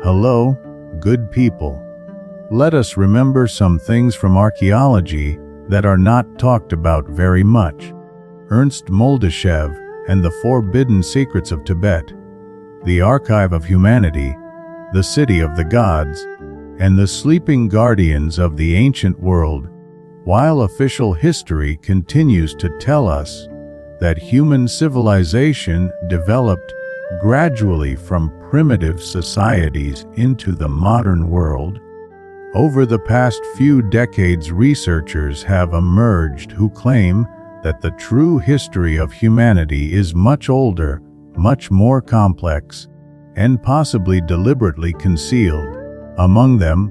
Hello, good people. Let us remember some things from archaeology that are not talked about very much. Ernst Muldashev and the Forbidden Secrets of Tibet, the Archive of Humanity, the City of the Gods, and the Sleeping Guardians of the Ancient World. While official history continues to tell us that human civilization developed gradually from primitive societies into the modern world, over the past few decades researchers have emerged who claim that the true history of humanity is much older, much more complex, and possibly deliberately concealed. Among them,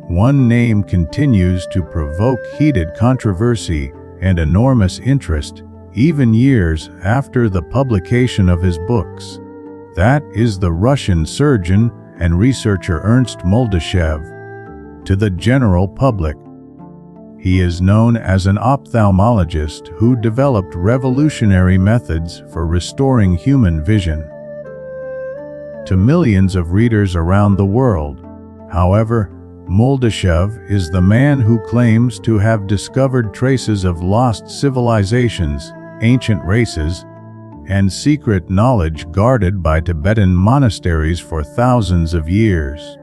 one name continues to provoke heated controversy and enormous interest, even years after the publication of his books. That is the Russian surgeon and researcher Ernst Muldashev. To the general public, he is known as an ophthalmologist who developed revolutionary methods for restoring human vision. To millions of readers around the world, however, Muldashev is the man who claims to have discovered traces of lost civilizations, ancient races, and secret knowledge guarded by Tibetan monasteries for thousands of years.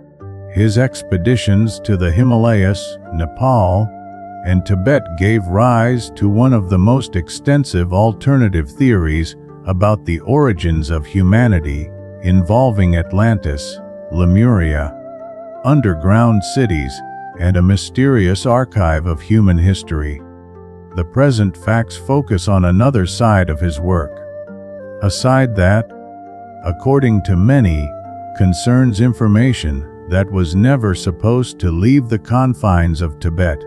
His expeditions to the Himalayas, Nepal, and Tibet gave rise to one of the most extensive alternative theories about the origins of humanity, involving Atlantis, Lemuria, underground cities, and a mysterious archive of human history. The present facts focus on another side of his work, a side that, according to many, concerns information that was never supposed to leave the confines of Tibet.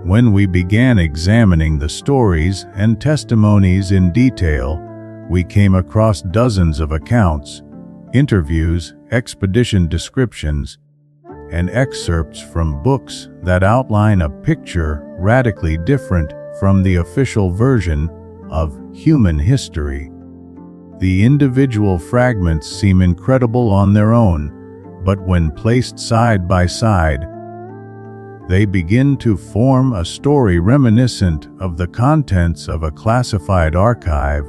When we began examining the stories and testimonies in detail, we came across dozens of accounts, interviews, expedition descriptions, and excerpts from books that outline a picture radically different from the official version of human history. The individual fragments seem incredible on their own, but when placed side by side, they begin to form a story reminiscent of the contents of a classified archive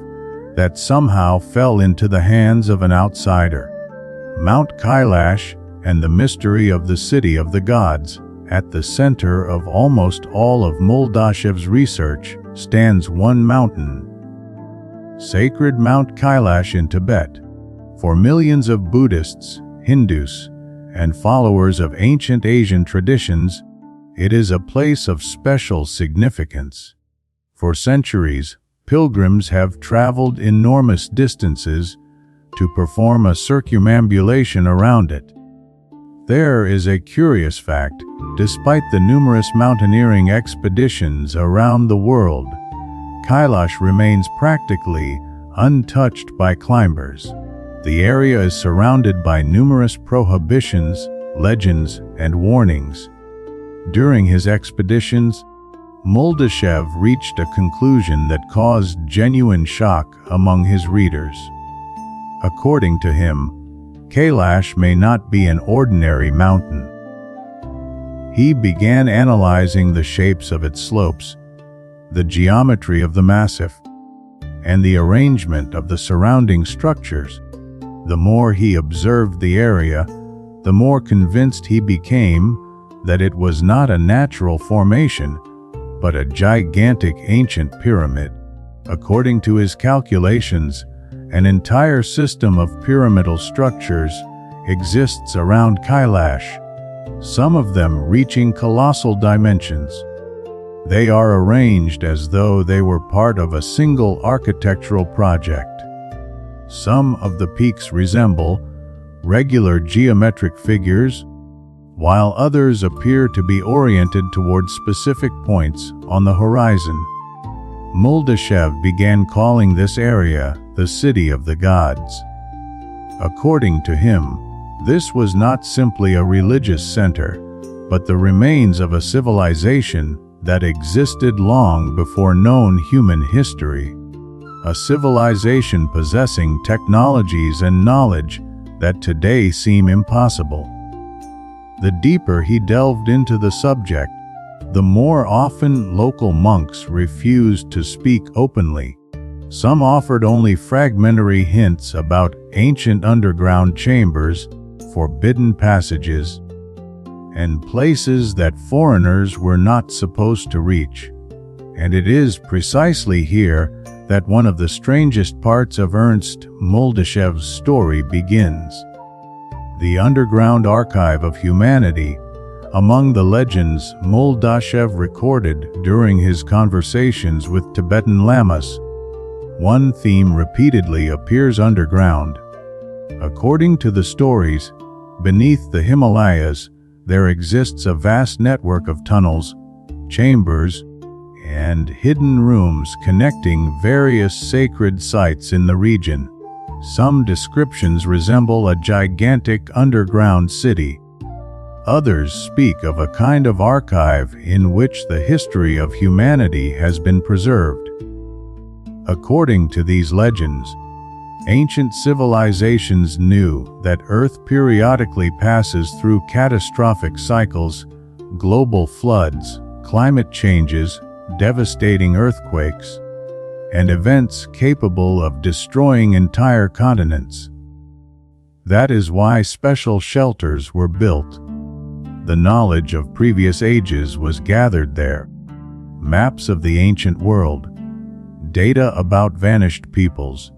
that somehow fell into the hands of an outsider. Mount Kailash and the mystery of the City of the Gods, at the center of almost all of Muldashev's research, stands one mountain. Sacred Mount Kailash in Tibet. For millions of Buddhists, Hindus, and followers of ancient Asian traditions, it is a place of special significance. For centuries, pilgrims have traveled enormous distances to perform a circumambulation around it. There is a curious fact: despite the numerous mountaineering expeditions around the world, Kailash remains practically untouched by climbers. The area is surrounded by numerous prohibitions, legends, and warnings. During his expeditions, Muldashev reached a conclusion that caused genuine shock among his readers. According to him, Kailash may not be an ordinary mountain. He began analyzing the shapes of its slopes, the geometry of the massif, and the arrangement of the surrounding structures. The more he observed the area, the more convinced he became that it was not a natural formation, but a gigantic ancient pyramid. According to his calculations, an entire system of pyramidal structures exists around Kailash, some of them reaching colossal dimensions. They are arranged as though they were part of a single architectural project. Some of the peaks resemble regular geometric figures, while others appear to be oriented toward specific points on the horizon. Muldashev began calling this area the City of the Gods. According to him, this was not simply a religious center, but the remains of a civilization that existed long before known human history. A civilization possessing technologies and knowledge that today seem impossible. The deeper he delved into the subject, the more often local monks refused to speak openly. Some offered only fragmentary hints about ancient underground chambers, forbidden passages, and places that foreigners were not supposed to reach. And it is precisely here that one of the strangest parts of Ernst Muldashev's story begins. The underground archive of humanity. Among the legends Muldashev recorded during his conversations with Tibetan lamas, one theme repeatedly appears underground. According to the stories, beneath the Himalayas, there exists a vast network of tunnels, chambers, and hidden rooms connecting various sacred sites in the region. Some descriptions resemble a gigantic underground city. Others speak of a kind of archive in which the history of humanity has been preserved. According to these legends, ancient civilizations knew that Earth periodically passes through catastrophic cycles, global floods, climate changes, devastating earthquakes, and events capable of destroying entire continents. That is why special shelters were built. The knowledge of previous ages was gathered there. Maps of the ancient world, data about vanished peoples,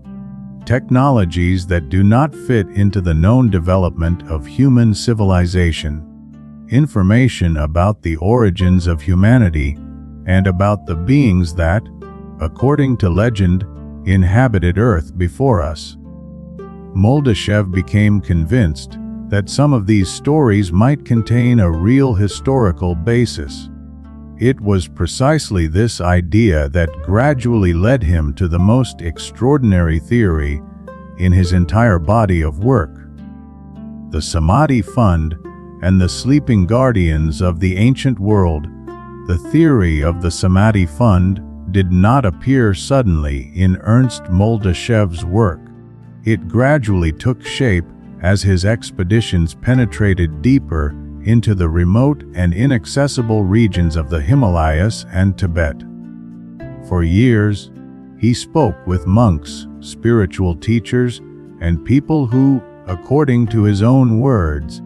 technologies that do not fit into the known development of human civilization, information about the origins of humanity, and about the beings that, according to legend, inhabited Earth before us. Muldashev became convinced that some of these stories might contain a real historical basis. It was precisely this idea that gradually led him to the most extraordinary theory in his entire body of work. The Samadhi Fund and the Sleeping Guardians of the Ancient World. The theory of the Samadhi Fund did not appear suddenly in Ernst Muldashev's work. It gradually took shape as his expeditions penetrated deeper into the remote and inaccessible regions of the Himalayas and Tibet. For years, he spoke with monks, spiritual teachers, and people who, according to his own words,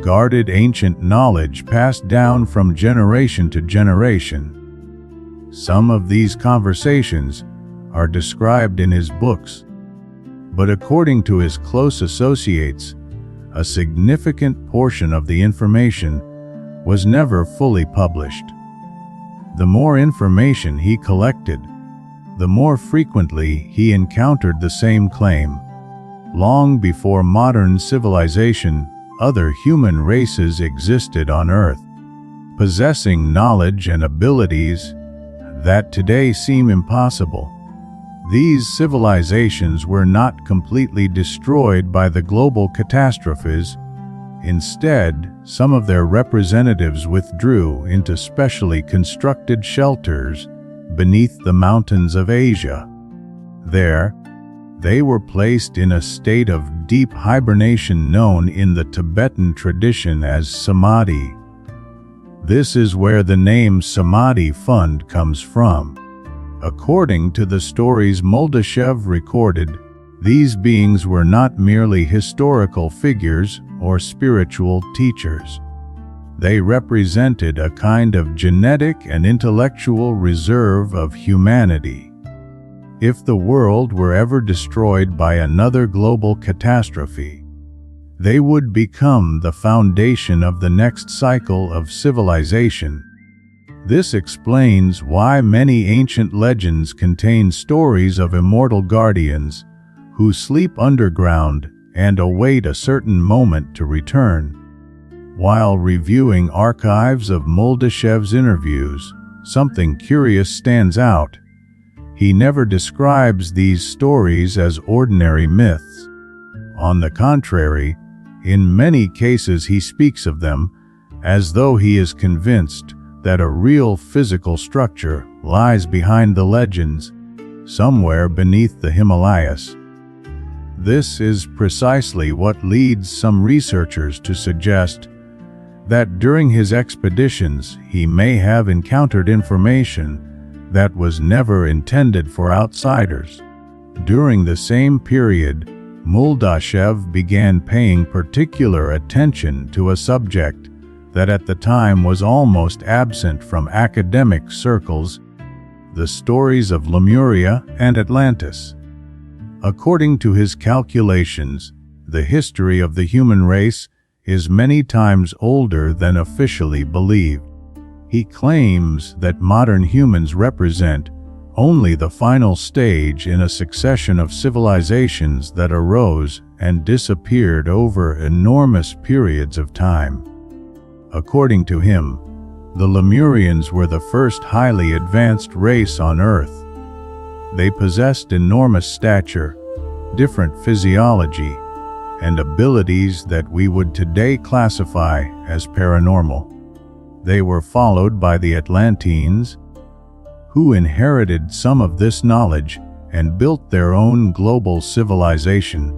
guarded ancient knowledge passed down from generation to generation. Some of these conversations are described in his books, but according to his close associates, a significant portion of the information was never fully published. The more information he collected, the more frequently he encountered the same claim. Long before modern civilization, other human races existed on Earth, possessing knowledge and abilities that today seem impossible. These civilizations were not completely destroyed by the global catastrophes. Instead, some of their representatives withdrew into specially constructed shelters beneath the mountains of Asia. There, they were placed in a state of deep hibernation known in the Tibetan tradition as samadhi. This is where the name Samadhi Fund comes from. According to the stories Muldashev recorded, these beings were not merely historical figures or spiritual teachers. They represented a kind of genetic and intellectual reserve of humanity. If the world were ever destroyed by another global catastrophe, they would become the foundation of the next cycle of civilization. This explains why many ancient legends contain stories of immortal guardians who sleep underground and await a certain moment to return. While reviewing archives of Muldashev's interviews, something curious stands out. He never describes these stories as ordinary myths. On the contrary, in many cases he speaks of them as though he is convinced that a real physical structure lies behind the legends, somewhere beneath the Himalayas. This is precisely what leads some researchers to suggest that during his expeditions he may have encountered information that was never intended for outsiders. During the same period, Muldashev began paying particular attention to a subject that at the time was almost absent from academic circles: the stories of Lemuria and Atlantis. According to his calculations, the history of the human race is many times older than officially believed. He claims that modern humans represent only the final stage in a succession of civilizations that arose and disappeared over enormous periods of time. According to him, the Lemurians were the first highly advanced race on Earth. They possessed enormous stature, different physiology, and abilities that we would today classify as paranormal. They were followed by the Atlanteans, who inherited some of this knowledge and built their own global civilization.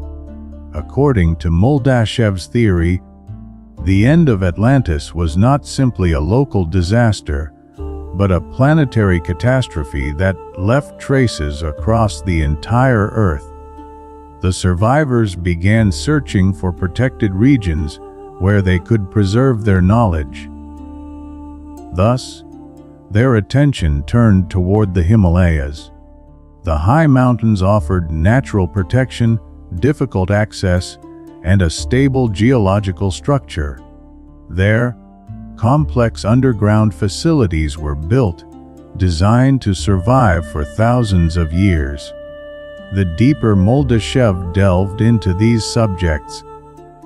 According to Muldashev's theory, the end of Atlantis was not simply a local disaster, but a planetary catastrophe that left traces across the entire Earth. The survivors began searching for protected regions where they could preserve their knowledge. Thus, their attention turned toward the Himalayas. The high mountains offered natural protection, difficult access, and a stable geological structure. There, complex underground facilities were built, designed to survive for thousands of years. The deeper Muldashev delved into these subjects,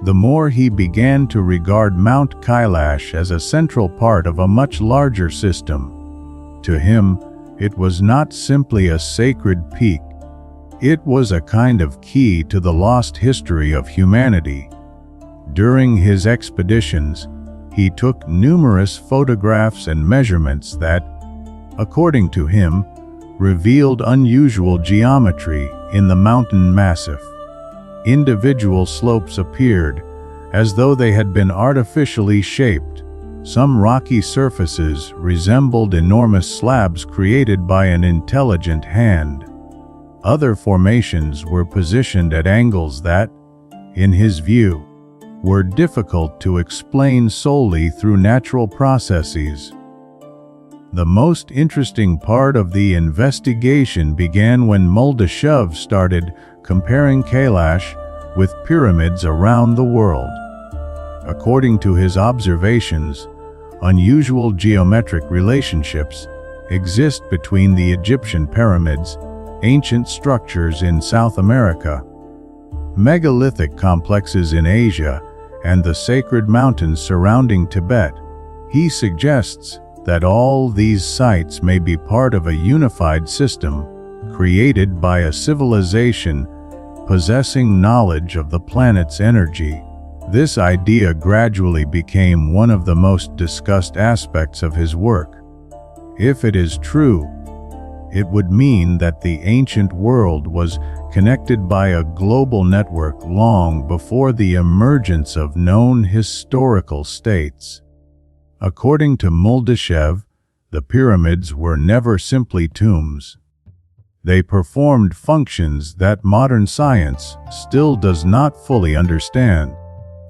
the more he began to regard Mount Kailash as a central part of a much larger system. To him, it was not simply a sacred peak. It was a kind of key to the lost history of humanity. During his expeditions, he took numerous photographs and measurements that, according to him, revealed unusual geometry in the mountain massif. Individual slopes appeared as though they had been artificially shaped. Some rocky surfaces resembled enormous slabs created by an intelligent hand. Other formations were positioned at angles that, in his view, were difficult to explain solely through natural processes. The most interesting part of the investigation began when Muldashev started comparing Kailash with pyramids around the world. According to his observations, unusual geometric relationships exist between the Egyptian pyramids, ancient structures in South America, megalithic complexes in Asia, and the sacred mountains surrounding Tibet. He suggests that all these sites may be part of a unified system created by a civilization possessing knowledge of the planet's energy. This idea gradually became one of the most discussed aspects of his work. If it is true, it would mean that the ancient world was connected by a global network long before the emergence of known historical states. According to Muldashev, the pyramids were never simply tombs. They performed functions that modern science still does not fully understand.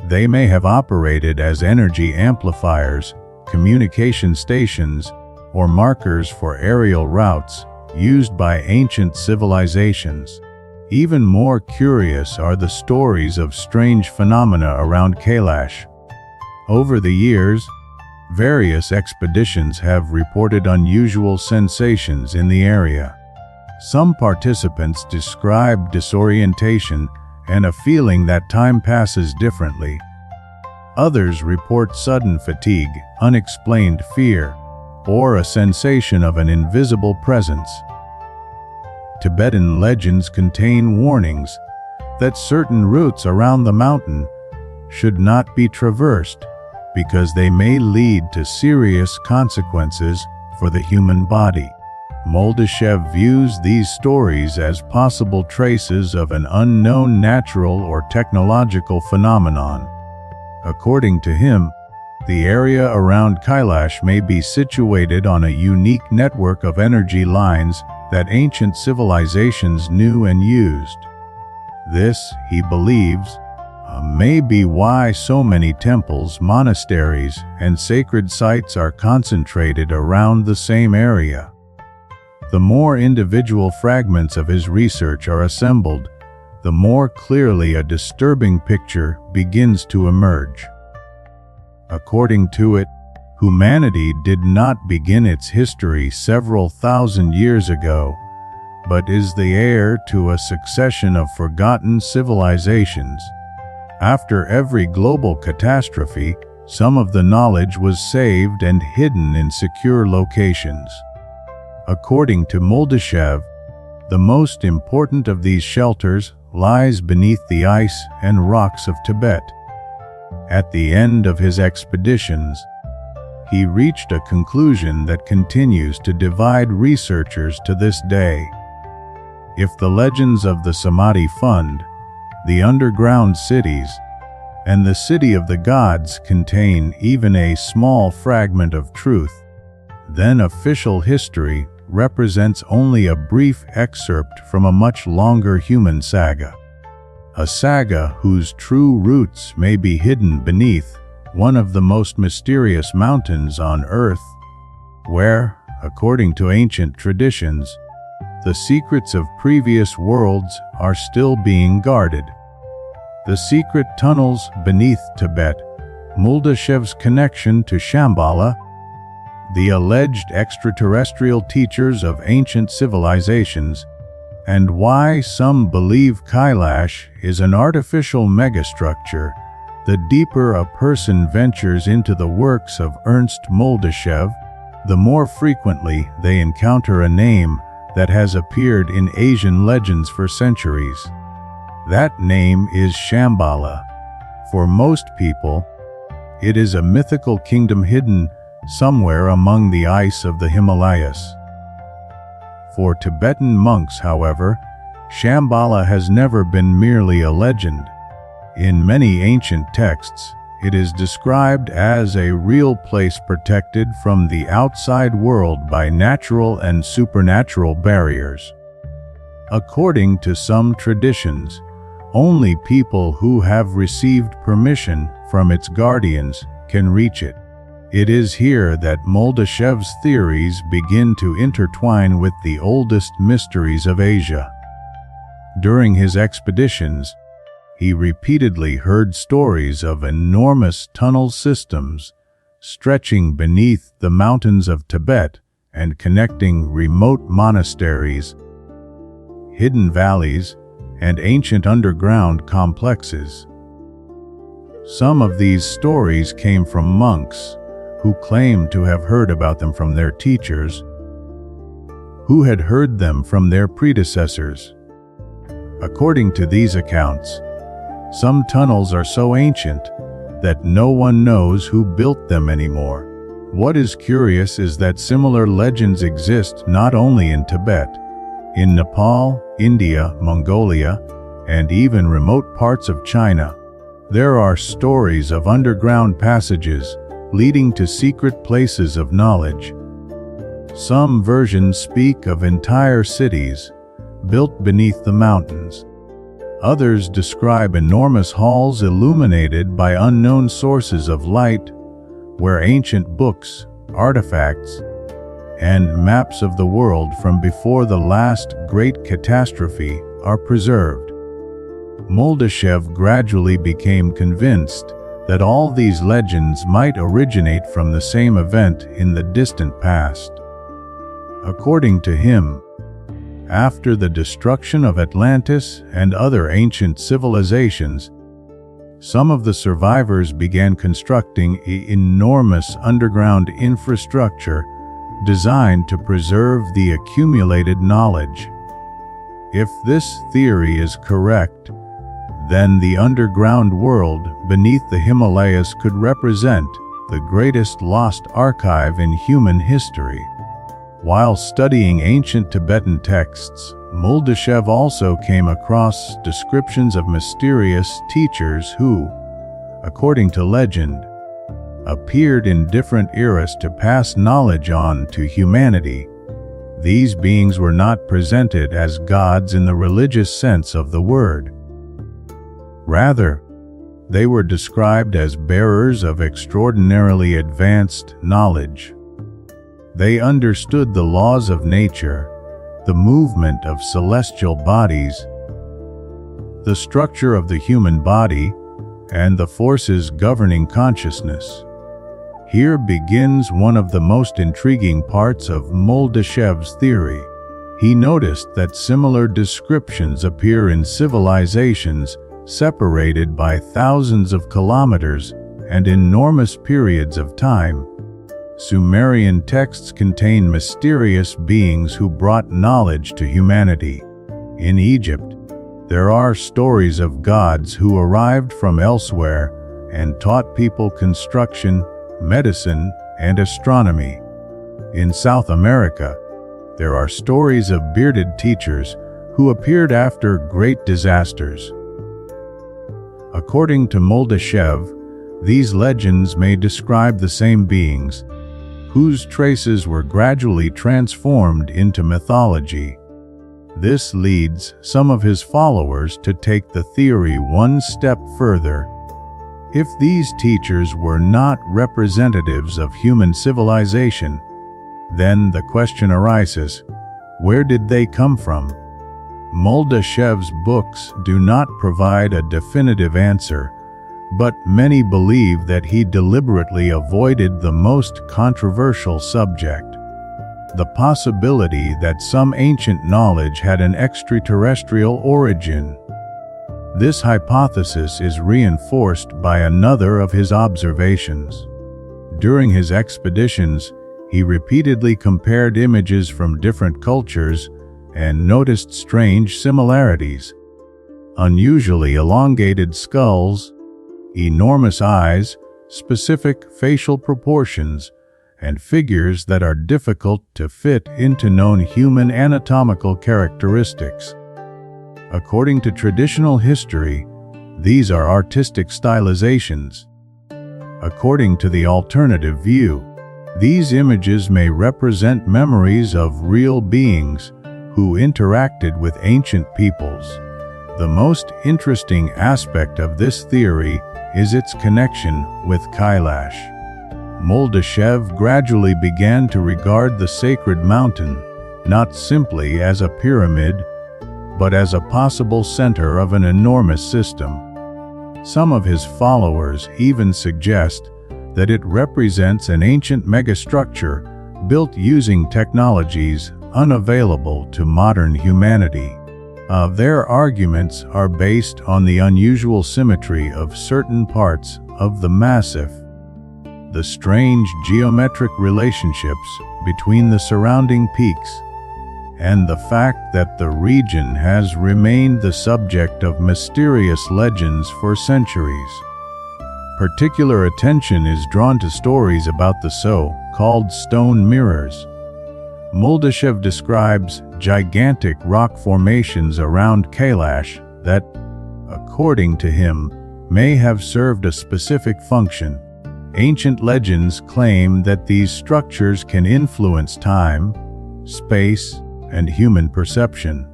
They may have operated as energy amplifiers, communication stations, or markers for aerial routes used by ancient civilizations. Even more curious are the stories of strange phenomena around Kailash. Over the years, various expeditions have reported unusual sensations in the area. Some participants describe disorientation and a feeling that time passes differently. Others report sudden fatigue, unexplained fear, or a sensation of an invisible presence. Tibetan legends contain warnings that certain routes around the mountain should not be traversed because they may lead to serious consequences for the human body. Muldashev views these stories as possible traces of an unknown natural or technological phenomenon. According to him, the area around Kailash may be situated on a unique network of energy lines that ancient civilizations knew and used. This, he believes, may be why so many temples, monasteries, and sacred sites are concentrated around the same area. The more individual fragments of his research are assembled, the more clearly a disturbing picture begins to emerge. According to it, humanity did not begin its history several thousand years ago, but is the heir to a succession of forgotten civilizations. After every global catastrophe, some of the knowledge was saved and hidden in secure locations. According to Muldashev, the most important of these shelters lies beneath the ice and rocks of Tibet. At the end of his expeditions, he reached a conclusion that continues to divide researchers to this day. If the legends of the Samadhi Fund, the underground cities, and the city of the gods contain even a small fragment of truth, then official history represents only a brief excerpt from a much longer human saga. A saga whose true roots may be hidden beneath one of the most mysterious mountains on Earth, where, according to ancient traditions, the secrets of previous worlds are still being guarded. The secret tunnels beneath Tibet, Muldashev's connection to Shambhala, the alleged extraterrestrial teachers of ancient civilizations, and why some believe Kailash is an artificial megastructure. The deeper a person ventures into the works of Ernst Muldashev, the more frequently they encounter a name that has appeared in Asian legends for centuries. That name is Shambhala. For most people, it is a mythical kingdom hidden somewhere among the ice of the Himalayas. For Tibetan monks, however, Shambhala has never been merely a legend. In many ancient texts, it is described as a real place protected from the outside world by natural and supernatural barriers. According to some traditions, only people who have received permission from its guardians can reach it. It is here that Muldashev's theories begin to intertwine with the oldest mysteries of Asia. During his expeditions, he repeatedly heard stories of enormous tunnel systems stretching beneath the mountains of Tibet and connecting remote monasteries, hidden valleys, and ancient underground complexes. Some of these stories came from monks who claimed to have heard about them from their teachers, who had heard them from their predecessors. According to these accounts, some tunnels are so ancient that no one knows who built them anymore. What is curious is that similar legends exist not only in Tibet, in Nepal, India, Mongolia, and even remote parts of China. There are stories of underground passages leading to secret places of knowledge. Some versions speak of entire cities built beneath the mountains. Others describe enormous halls illuminated by unknown sources of light, where ancient books, artifacts, and maps of the world from before the last great catastrophe are preserved. Muldashev gradually became convinced that all these legends might originate from the same event in the distant past. According to him, after the destruction of Atlantis and other ancient civilizations, some of the survivors began constructing an enormous underground infrastructure designed to preserve the accumulated knowledge. If this theory is correct, then the underground world beneath the Himalayas could represent the greatest lost archive in human history. While studying ancient Tibetan texts, Muldashev also came across descriptions of mysterious teachers who, according to legend, appeared in different eras to pass knowledge on to humanity. These beings were not presented as gods in the religious sense of the word. Rather, they were described as bearers of extraordinarily advanced knowledge. They understood the laws of nature, the movement of celestial bodies, the structure of the human body, and the forces governing consciousness. Here begins one of the most intriguing parts of Muldashev's theory. He noticed that similar descriptions appear in civilizations separated by thousands of kilometers and enormous periods of time. Sumerian texts contain mysterious beings who brought knowledge to humanity. In Egypt, there are stories of gods who arrived from elsewhere and taught people construction, medicine, and astronomy. In South America, there are stories of bearded teachers who appeared after great disasters. According to Muldashev, these legends may describe the same beings, whose traces were gradually transformed into mythology. This leads some of his followers to take the theory one step further. If these teachers were not representatives of human civilization, then the question arises, where did they come from? Muldashev's books do not provide a definitive answer, but many believe that he deliberately avoided the most controversial subject: the possibility that some ancient knowledge had an extraterrestrial origin. This hypothesis is reinforced by another of his observations. During his expeditions, he repeatedly compared images from different cultures and noticed strange similarities. Unusually elongated skulls, enormous eyes, specific facial proportions, and figures that are difficult to fit into known human anatomical characteristics. According to traditional history, these are artistic stylizations. According to the alternative view, these images may represent memories of real beings who interacted with ancient peoples. The most interesting aspect of this theory is its connection with Kailash. Muldashev gradually began to regard the sacred mountain not simply as a pyramid, but as a possible center of an enormous system. Some of his followers even suggest that it represents an ancient megastructure built using technologies unavailable to modern humanity. Their arguments are based on the unusual symmetry of certain parts of the massif, the strange geometric relationships between the surrounding peaks, and the fact that the region has remained the subject of mysterious legends for centuries. Particular attention is drawn to stories about the so-called stone mirrors. Muldashev describes gigantic rock formations around Kailash that, according to him, may have served a specific function. Ancient legends claim that these structures can influence time, space, and human perception.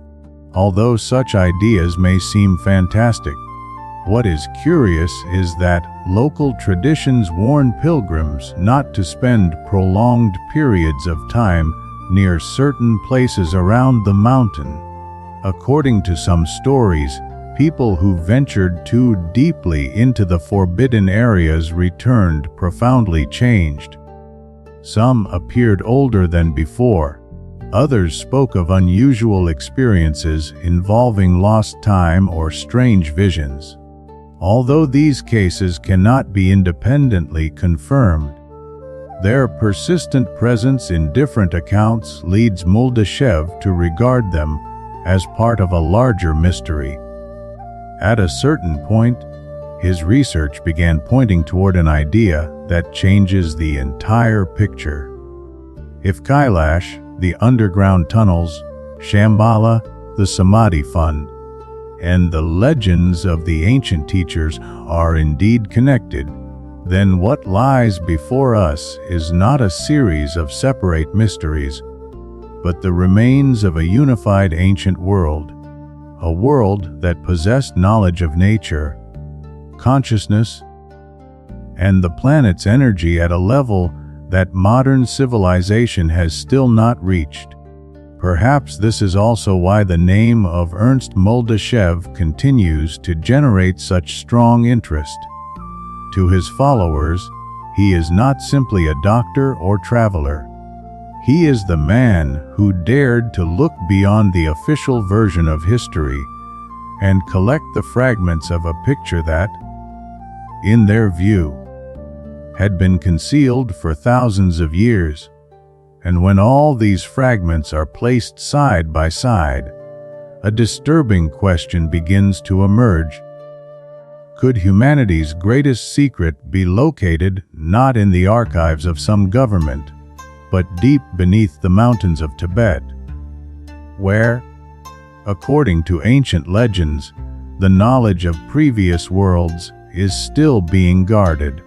Although such ideas may seem fantastic, what is curious is that local traditions warn pilgrims not to spend prolonged periods of time near certain places around the mountain. According to some stories, people who ventured too deeply into the forbidden areas returned profoundly changed. Some appeared older than before. Others spoke of unusual experiences involving lost time or strange visions. Although these cases cannot be independently confirmed, their persistent presence in different accounts leads Muldashev to regard them as part of a larger mystery. At a certain point, his research began pointing toward an idea that changes the entire picture. If Kailash, the underground tunnels, Shambhala, the Samadhi Fund, and the legends of the ancient teachers are indeed connected, then what lies before us is not a series of separate mysteries, but the remains of a unified ancient world, a world that possessed knowledge of nature, consciousness, and the planet's energy at a level that modern civilization has still not reached. Perhaps this is also why the name of Ernst Muldashev continues to generate such strong interest. To his followers, he is not simply a doctor or traveler. He is the man who dared to look beyond the official version of history and collect the fragments of a picture that, in their view, had been concealed for thousands of years. And when all these fragments are placed side by side, a disturbing question begins to emerge. Could humanity's greatest secret be located not in the archives of some government, but deep beneath the mountains of Tibet, where, according to ancient legends, the knowledge of previous worlds is still being guarded?